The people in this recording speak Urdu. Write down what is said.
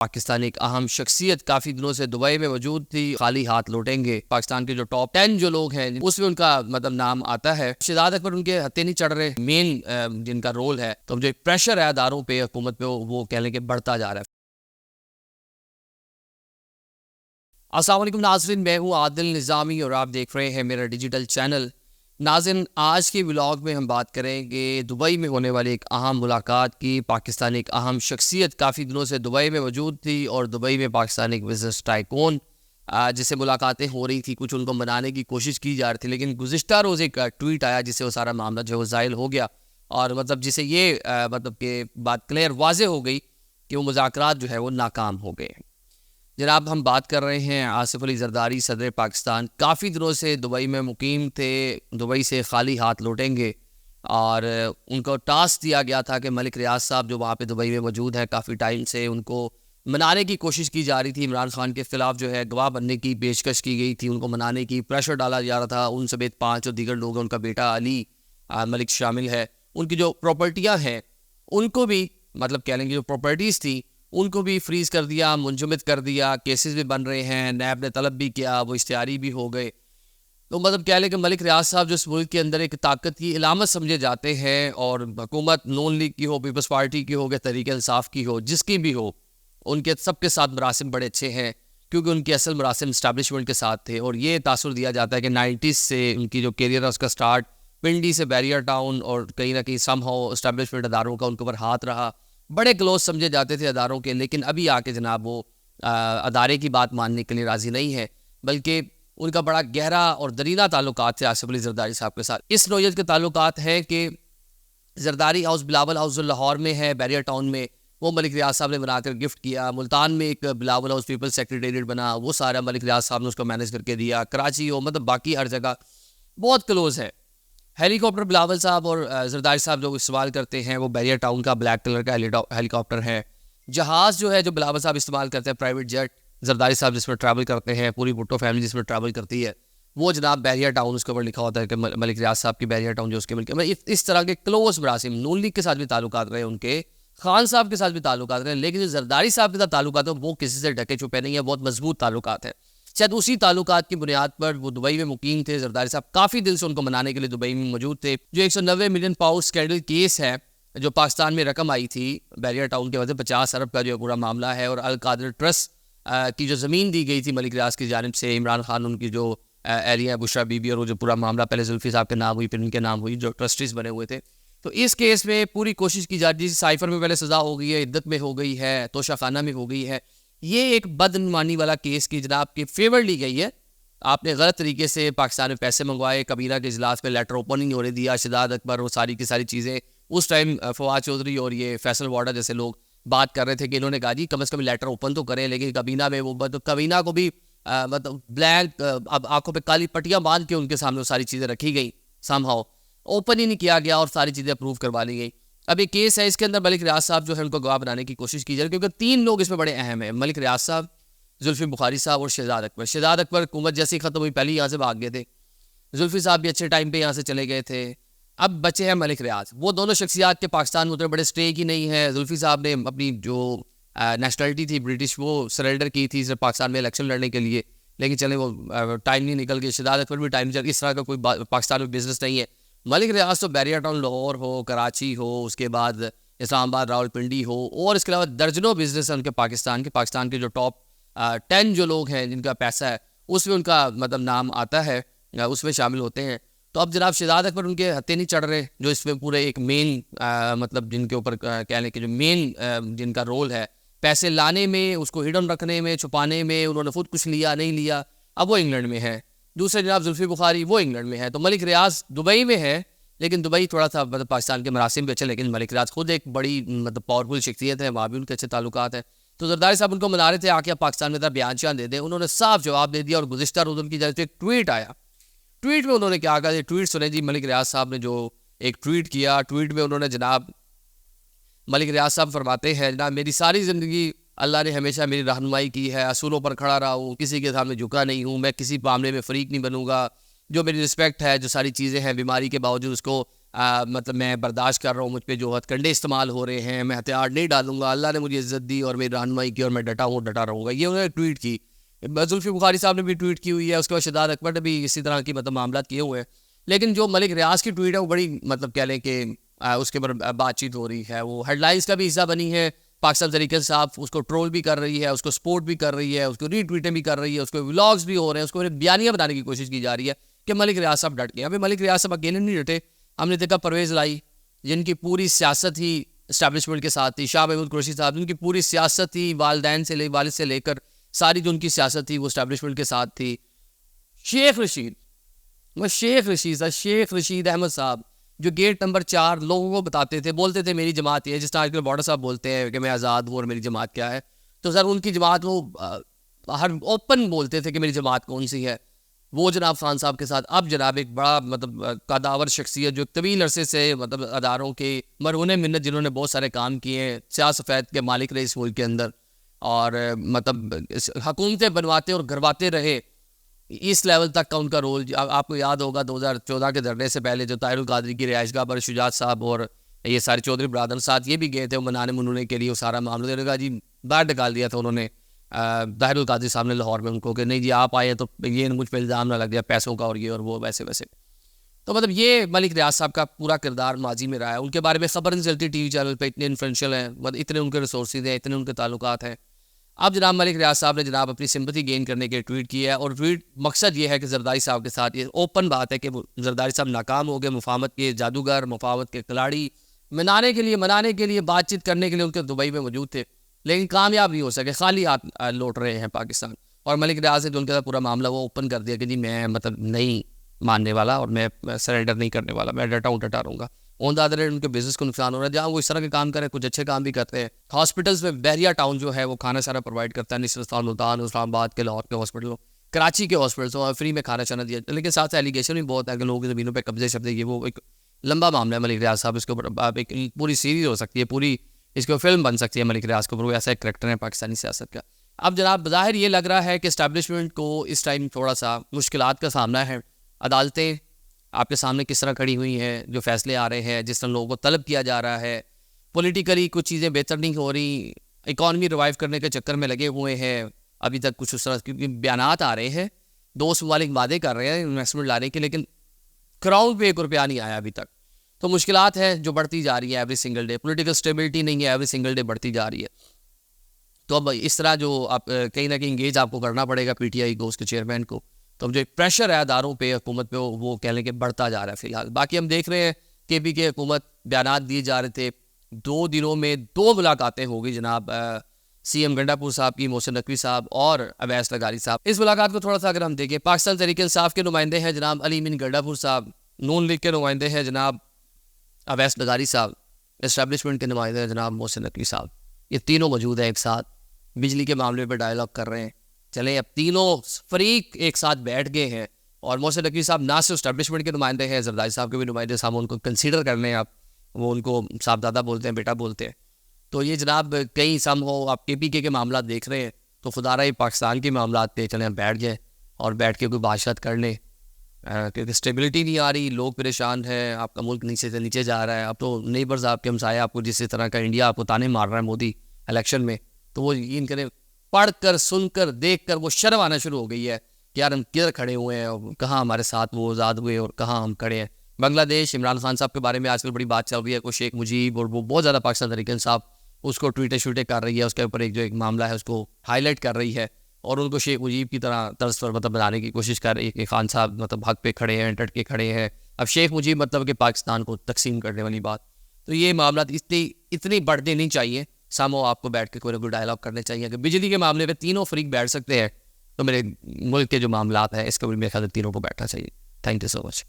پاکستان ایک اہم شخصیت کافی دنوں سے دبئی میں موجود تھی، خالی ہاتھ لوٹیں گے۔ پاکستان کے جو ٹاپ 10 جو لوگ ہیں اس میں ان کا نام آتا ہے۔ شہزاد اکبر ان کے ہتھے نہیں چڑھ رہے، مین جن کا رول ہے، تو جو ایک پریشر ہے اداروں پہ، حکومت پہ، وہ کہہ لیں کہ بڑھتا جا رہا ہے۔ السلام علیکم ناظرین، میں ہوں عادل نظامی اور آپ دیکھ رہے ہیں میرا ڈیجیٹل چینل۔ ناظرین، آج کے ولاگ میں ہم بات کریں گے دبئی میں ہونے والی ایک اہم ملاقات کی۔ پاکستان ایک اہم شخصیت کافی دنوں سے دبئی میں موجود تھی اور دبئی میں پاکستان ایک بزنس ٹائکون جس سے ملاقاتیں ہو رہی تھی، کچھ ان کو منانے کی کوشش کی جا رہی تھی، لیکن گزشتہ روز ایک ٹویٹ آیا جس سے وہ سارا معاملہ جو ہے وہ زائل ہو گیا، اور جسے یہ کہ بات کلیئر واضح ہو گئی کہ وہ مذاکرات جو ہے وہ ناکام ہو گئے ہیں۔ جناب، ہم بات کر رہے ہیں آصف علی زرداری، صدر پاکستان۔ کافی دنوں سے دبئی میں مقیم تھے، دبئی سے خالی ہاتھ لوٹیں گے، اور ان کو ٹاسک دیا گیا تھا کہ ملک ریاض صاحب جو وہاں پہ دبئی میں موجود ہیں کافی ٹائم سے، ان کو منانے کی کوشش کی جا رہی تھی۔ عمران خان کے خلاف جو ہے گواہ بننے کی پیشکش کی گئی تھی، ان کو منانے کی پریشر ڈالا جا رہا تھا۔ ان سمیت 5 جو دیگر لوگ ہیں، ان کا بیٹا علی ملک شامل ہے، ان کی جو پراپرٹیاں ہیں ان کو بھی کہہ لیں گے جو پراپرٹیز تھی ان کو بھی فریز کر دیا، منجمد کر دیا۔ کیسز بھی بن رہے ہیں، نیب نے طلب بھی کیا، وہ اشتہاری بھی ہو گئے۔ تو کہہ لیں کہ ملک ریاض صاحب جو اس ملک کے اندر ایک طاقت کی علامت سمجھے جاتے ہیں، اور حکومت نون لیگ کی ہو، پیپلز پارٹی کی ہو، کہ تحریک انصاف کی ہو، جس کی بھی ہو، ان کے سب کے ساتھ مراسم بڑے اچھے ہیں، کیونکہ ان کے اصل مراسم اسٹیبلشمنٹ کے ساتھ تھے۔ اور یہ تاثر دیا جاتا ہے کہ 90s سے ان کی جو کیریئر ہے اس کا سٹارٹ پنڈی سے بیریر ٹاؤن، اور کہیں نہ کہیں سم ہاؤ اسٹیبلشمنٹ اداروں کا ان کے اوپر ہاتھ رہا، بڑے کلوز سمجھے جاتے تھے اداروں کے۔ لیکن ابھی آ کے جناب وہ ادارے کی بات ماننے کے لیے راضی نہیں ہے، بلکہ ان کا بڑا گہرا اور درینہ تعلقات ہے آصف علی زرداری صاحب کے ساتھ۔ اس نوعیت کے تعلقات ہیں کہ زرداری ہاؤس بلاول ہاؤس جو لاہور میں ہے بیریر ٹاؤن میں، وہ ملک ریاض صاحب نے بنا کر گفٹ کیا۔ ملتان میں ایک بلاول ہاؤس پیپل سیکریٹریٹ بنا، وہ سارا ملک ریاض صاحب نے اس کو مینیج کر کے دیا۔ کراچی ہو، باقی ہر جگہ بہت کلوز ہے۔ ہیلی کاپٹر بلاول صاحب اور زرداری صاحب جو استعمال کرتے ہیں وہ بیریر ٹاؤن کا بلیک کلر کا ہیلی کاپٹر ہے۔ جہاز جو ہے جو بلاول صاحب استعمال کرتے ہیں، پرائیویٹ جیٹ، زرداری صاحب جس میں ٹریول کرتے ہیں، پوری بھٹو فیملی جس میں ٹریول کرتی ہے، وہ جناب بیریر ٹاؤن اس کے اوپر لکھا ہوتا ہے کہ ملک ریاض صاحب کی بیریر ٹاؤن جو اس کے ملک ہے۔ اس طرح کے کلوز مراسم نون لیگ کے ساتھ بھی تعلقات رہے ان کے، خان صاحب کے ساتھ بھی تعلقات رہے، لیکن جو زرداری صاحب کے ساتھ تعلقات ہیں وہ کسی سے ڈھکے چھپے نہیں ہیں، بہت مضبوط تعلقات ہیں۔ شاید اسی تعلقات کی بنیاد پر وہ دبئی میں مقیم تھے۔ زرداری صاحب کافی دل سے ان کو منانے کے لیے دبئی میں موجود تھے۔ جو 190 ملین پاؤنڈ اسکینڈل کیس ہے جو پاکستان میں رقم آئی تھی بیریر ٹاؤن کے وجہ 50 ارب کا جو پورا معاملہ ہے، اور القادر ٹرسٹ کی جو زمین دی گئی تھی ملک ریاض کی جانب سے، عمران خان ان کی جو ایریا بشرا بی بی، اور وہ جو پورا معاملہ پہلے زلفی صاحب کے نام ہوئی، پھر ان کے نام ہوئی، جو ٹرسٹیز بنے ہوئے تھے۔ تو اس کیس میں پوری کوشش کی جا رہی ہے، سائفر میں پہلے سزا ہو گئی ہے، عدت میں ہو گئی ہے، توشہ خانہ میں ہو گئی ہے۔ یہ ایک بدعنوانی والا کیس کی جناب کی فیور لی گئی ہے۔ آپ نے غلط طریقے سے پاکستان میں پیسے منگوائے، کبینہ کے اجلاس میں لیٹر اوپن ہی نہیں ہونے دیا، شہزاد اکبر، وہ ساری کی ساری چیزیں۔ اس ٹائم فواد چودھری اور یہ فیصل واڈا جیسے لوگ بات کر رہے تھے کہ انہوں نے کہا جی کم از کم لیٹر اوپن تو کریں، لیکن کبینہ میں وہ کبینہ کو بھی بلینک، اب آنکھوں پہ کالی پٹیاں باندھ کے ان کے سامنے وہ ساری چیزیں رکھی گئی، سم ہاؤ اوپن ہی نہیں کیا گیا، اور ساری چیزیں اپروو کروا لی گئی۔ اب یہ کیس ہے، اس کے اندر ملک ریاض صاحب جو ہے ان کو گواہ بنانے کی کوشش کی جا رہی ہے، کیونکہ 3 لوگ اس میں بڑے اہم ہیں، ملک ریاض صاحب، زلفی بخاری صاحب اور شہزاد اکبر۔ شہزاد اکبر حکومت جیسی ختم ہوئی پہلے یہاں سے بھاگ گئے تھے، زلفی صاحب بھی اچھے ٹائم پہ یہاں سے چلے گئے تھے، اب بچے ہیں ملک ریاض۔ وہ دونوں شخصیات کے پاکستان میں اتنے بڑے اسٹے کی نہیں ہے۔ زلفی صاحب نے اپنی جو نیشنلٹی تھی برٹش وہ سرنڈر کی تھی صرف پاکستان میں الیکشن لڑنے کے لیے، لیکن چلیں وہ ٹائم نہیں نکل گئی۔ شہزاد اکبر بھی ٹائم چل، اس طرح کا کوئی پاکستان میں بزنس نہیں ہے۔ ملک ریاض تو بیریر ٹاؤن لاہور ہو، کراچی ہو، اس کے بعد اسلام آباد راول پنڈی ہو، اور اس کے علاوہ درجنوں بزنس ہیں ان کے پاکستان کے جو ٹاپ 10 جو لوگ ہیں جن کا پیسہ ہے اس میں ان کا نام آتا ہے، اس میں شامل ہوتے ہیں۔ تو اب جناب شہزاد اکبر ان کے ہتھے نہیں چڑھ رہے، جو اس میں پورے ایک مین جن کے اوپر کہہ لیں کہ جو مین جن کا رول ہے پیسے لانے میں، اس کو ہڈن رکھنے میں، چھپانے میں، انہوں نے خود کچھ لیا نہیں لیا، اب وہ انگلینڈ میں ہے۔ دوسرے جناب زلفی بخاری، وہ انگلینڈ میں ہے۔ تو ملک ریاض دبئی میں ہے، لیکن دبئی تھوڑا سا پاکستان کے مراسم بھی اچھے، لیکن ملک ریاض خود ایک بڑی پاورفل شخصیت ہے، وہاں بھی ان کے اچھے تعلقات ہیں۔ تو زرداری صاحب ان کو منا رہے تھے آ کے پاکستان میں بیان شیان دے دیں، انہوں نے صاف جواب دے دیا، اور گزشتہ روز ان کی جانب سے ایک ٹویٹ آیا۔ ٹویٹ میں انہوں نے کیا کہا، یہ ٹویٹ سنیں جی، ملک ریاض صاحب نے جو ایک ٹویٹ کیا، ٹویٹ میں انہوں نے جناب ملک ریاض صاحب فرماتے ہیں جناب میری ساری زندگی اللہ نے ہمیشہ میری رہنمائی کی ہے، اصولوں پر کھڑا رہا ہوں، کسی کے سامنے جھکا نہیں ہوں، میں کسی معاملے میں فریق نہیں بنوں گا، جو میری رسپیکٹ ہے، جو ساری چیزیں ہیں، بیماری کے باوجود اس کو مطلب میں برداشت کر رہا ہوں، مجھ پہ جو ہتھ کنڈے استعمال ہو رہے ہیں، میں ہتھیار نہیں ڈالوں گا، اللہ نے مجھے عزت دی اور میری رہنمائی کی اور میں ڈٹا ہوں ڈٹا رہوں گا. یہ انہوں نے ٹویٹ کی. زلفی بخاری صاحب نے بھی ٹویٹ کی ہوئی ہے، اس کے بعد شہزاد اکبر نے بھی اسی طرح کی مطلب معاملات کیے ہوئے ہیں. لیکن جو ملک ریاض کی ٹویٹ ہے وہ بڑی مطلب کہہ لیں کہ اس کے اوپر بات چیت ہو رہی ہے، وہ ہیڈ لائنس کا بھی حصہ بنی ہے. پاکستان طریقے صاحب اس کو ٹرول بھی کر رہی ہے، اس کو سپورٹ بھی کر رہی ہے، اس کو ری ٹویٹیں بھی کر رہی ہے، اس کو ولاگز بھی ہو رہے ہیں، اس کو بیانیاں بنانے کی کوشش کی جا رہی ہے کہ ملک ریاض صاحب ڈٹ گئے. ابھی ملک ریاض صاحب اکیلے نہیں ڈٹے. ہم نے دیکھا پرویز لائی جن کی پوری سیاست ہی اسٹیبلشمنٹ کے ساتھ تھی، شاہ محمود قریشی صاحب جن کی پوری سیاست ہی والدین سے والد سے لے کر ساری جو ان کی سیاست تھی وہ اسٹیبلشمنٹ کے ساتھ تھی. شیخ رشید احمد صاحب جو گیٹ نمبر 4 لوگوں کو بتاتے تھے، بولتے تھے میری جماعت یہ ہے، جس طرح آج کل بارڈر صاحب بولتے ہیں کہ میں آزاد ہوں اور میری جماعت کیا ہے. تو سر ان کی جماعت وہ ہر اوپن بولتے تھے کہ میری جماعت کون سی ہے. وہ جناب فرحان صاحب کے ساتھ اب جناب ایک بڑا مطلب قداور شخصیت جو طویل عرصے سے مطلب اداروں کے مرہون منت جنہوں نے بہت سارے کام کیے ہیں، سیاہ سفید کے مالک رہے اس ملک کے اندر اور مطلب حکومتیں بنواتے اور گھرواتے رہے، اس لیول تک کا ان کا رول. آپ کو یاد ہوگا 2014 کے دھرنے سے پہلے جو طاہر القادری کی رہائش گاہ پر شجاعت صاحب اور یہ سارے چودھری برادر ساتھ یہ بھی گئے تھے منانے منونے کے لیے، وہ سارا معاملہ دینے کا جی باہر نکال دیا تھا انہوں نے طاہر القادری صاحب نے لاہور میں ان کو کہ نہیں جی آپ آئے تو یہ مجھ پہ الزام نہ لگ جائے پیسوں کا اور یہ اور وہ ویسے. تو مطلب یہ ملک ریاض صاحب کا پورا کردار ماضی میں رہا ہے. ان کے بارے میں خبر نہیں چلتی ٹی وی چینل پہ، اتنے انفلوئنشل ہیں، اتنے ان کے ریسورسز ہیں، اتنے ان کے تعلقات ہیں. اب جناب ملک ریاض صاحب نے جناب اپنی سمپتھی گین کرنے کے ٹویٹ کیا ہے اور ٹویٹ مقصد یہ ہے کہ زرداری صاحب کے ساتھ یہ اوپن بات ہے کہ زرداری صاحب ناکام ہو گئے، مفاہمت کے جادوگر، مفاہمت کے کھلاڑی، منانے کے لیے بات چیت کرنے کے لیے ان کے دبئی میں موجود تھے لیکن کامیاب نہیں ہو سکے، خالی ہاتھ لوٹ رہے ہیں پاکستان. اور ملک ریاض نے جو ان کا پورا معاملہ وہ اوپن کر دیا کہ جی میں مطلب نہیں ماننے والا اور میں سرنڈر نہیں کرنے والا، میں ڈٹا رہوں گا. اون دا ادر ہینڈ ان کے بزنس کو نقصان ہو رہا ہے، جہاں وہ اس طرح کے کام کریں، کچھ اچھے کام بھی کرتے ہیں. ہاسپٹلس میں بحریہ ٹاؤن جو ہے وہ کھانا شانا پرووائڈ کرتا ہے، نصر اسلام ملتان، اسلام آباد کے، لاہور کے ہاسپٹلوں، کراچی کے ہاسپٹلوں فری میں کھانا شانا دیا. لیکن ساتھ ایلیگیشن بھی بہت ہے کہ لوگوں کی زمینوں پہ قبضے شبضے، یہ وہ ایک لمبا معاملہ ہے. ملک ریاض صاحب اس کے اوپر ایک پوری سیریز ہو سکتی ہے، پوری اس کو فلم بن سکتی ہے ملک ریاض کے اوپر، وہ ایسا ایک کریکٹر ہے پاکستانی سیاست کا. اب جناب بظاہر یہ لگ رہا ہے کہ اسٹیبلشمنٹ کو اس ٹائم تھوڑا سا مشکلات کا سامنا ہے. عدالتیں آپ کے سامنے کس طرح کھڑی ہوئی ہیں، جو فیصلے آ رہے ہیں، جس طرح لوگوں کو طلب کیا جا رہا ہے، پولیٹیکلی کچھ چیزیں بہتر نہیں ہو رہی، اکانومی ریوائیو کرنے کے چکر میں لگے ہوئے ہیں. ابھی تک کچھ اس طرح کیونکہ بیانات آ رہے ہیں، 2 ممالک وعدے کر رہے ہیں انویسٹمنٹ لانے کے، لیکن کراؤن پہ 1 روپیہ نہیں آیا ابھی تک. تو مشکلات ہے جو بڑھتی جا رہی ہے every single day, political stability نہیں ہے، ایوری سنگل ڈے بڑھتی جا رہی ہے. تو اب اس طرح جو آپ کہیں نہ کہیں انگیج آپ کو کرنا پڑے گا پی ٹی آئی کو، اس کے چیئرمین کو. تو اب جو ایک پریشر ہے اداروں پہ، حکومت پہ، وہ کہہ لیں کہ بڑھتا جا رہا ہے فی الحال. باقی ہم دیکھ رہے ہیں کہ پی کے حکومت بیانات دیے جا رہے تھے، 2 دنوں میں 2 ملاقاتیں ہو گئی جناب سی ایم گنڈا پور صاحب کی، محسن نقوی صاحب اور اویس لغاری صاحب. اس ملاقات کو تھوڑا سا اگر ہم دیکھیں، پاکستان تحریک انصاف کے نمائندے ہیں جناب علی امین گنڈا پور صاحب، نون لیگ کے نمائندے ہیں جناب اویس لغاری صاحب، اسٹیبلشمنٹ کے نمائندے ہیں جناب محسن نقوی صاحب. یہ تینوں موجود ہیں ایک ساتھ، بجلی کے معاملے پہ ڈائلاگ کر رہے ہیں. چلیں اب تینوں فریق ایک ساتھ بیٹھ گئے ہیں اور محسن نقوی صاحب نہ صرف اسٹیبلشمنٹ کے نمائندے ہیں، زرداری صاحب کے بھی نمائندے صاحب ان کو کنسیڈر کر لیں آپ، وہ ان کو صاحب دادا بولتے ہیں، بیٹا بولتے ہیں. تو یہ جناب کئی سم ہو، آپ کے پی کے معاملات دیکھ رہے ہیں تو خدا رہا پاکستان کے معاملات پہ چلیں بیٹھ جائیں اور بیٹھ کے کوئی بادشاہت کر لیں، کیونکہ اسٹیبلٹی نہیں آ رہی، لوگ پریشان ہیں، آپ کا ملک نیچے سے نیچے جا رہا ہے. اب تو نیبرز آپ کے ہمسائے آپ کو جس طرح کا انڈیا آپ کو تانے مار رہا ہے مودی الیکشن میں، تو وہ یقین کریں پڑھ کر، سن کر، دیکھ کر وہ شرم آنا شروع ہو گئی ہے کہ یار ہم کدھر کھڑے ہوئے ہیں اور کہاں ہمارے ساتھ وہ آزاد ہوئے اور کہاں ہم کھڑے ہیں. بنگلہ دیش، عمران خان صاحب کے بارے میں آج کل بڑی بات چل رہی ہے، کوئی شیخ مجیب اور وہ بہت زیادہ پاکستان تحریک انصاف اس کو ٹویٹیں شوٹیں کر رہی ہے، اس کے اوپر ایک جو ایک معاملہ ہے اس کو ہائی لائٹ کر رہی ہے اور ان کو شیخ مجیب کی طرح طرز پر مطلب بنانے کی کوشش کر رہی ہے کہ خان صاحب مطلب حق پہ کھڑے ہیں، ڈٹ کے کھڑے ہیں. اب شیخ مجیب مطلب کہ پاکستان کو تقسیم کرنے والی بات. تو یہ معاملات اتنی بڑھنے نہیں چاہیے، سامو آپ کو بیٹھ کے کوئی نہ کوئی ڈائلاگ کرنے چاہیے کہ بجلی کے معاملے پہ تینوں فریق بیٹھ سکتے ہیں، تو میرے ملک کے جو معاملات ہیں اس کے بھی میرے خیال سے تینوں کو بیٹھنا چاہیے. Thank you so much.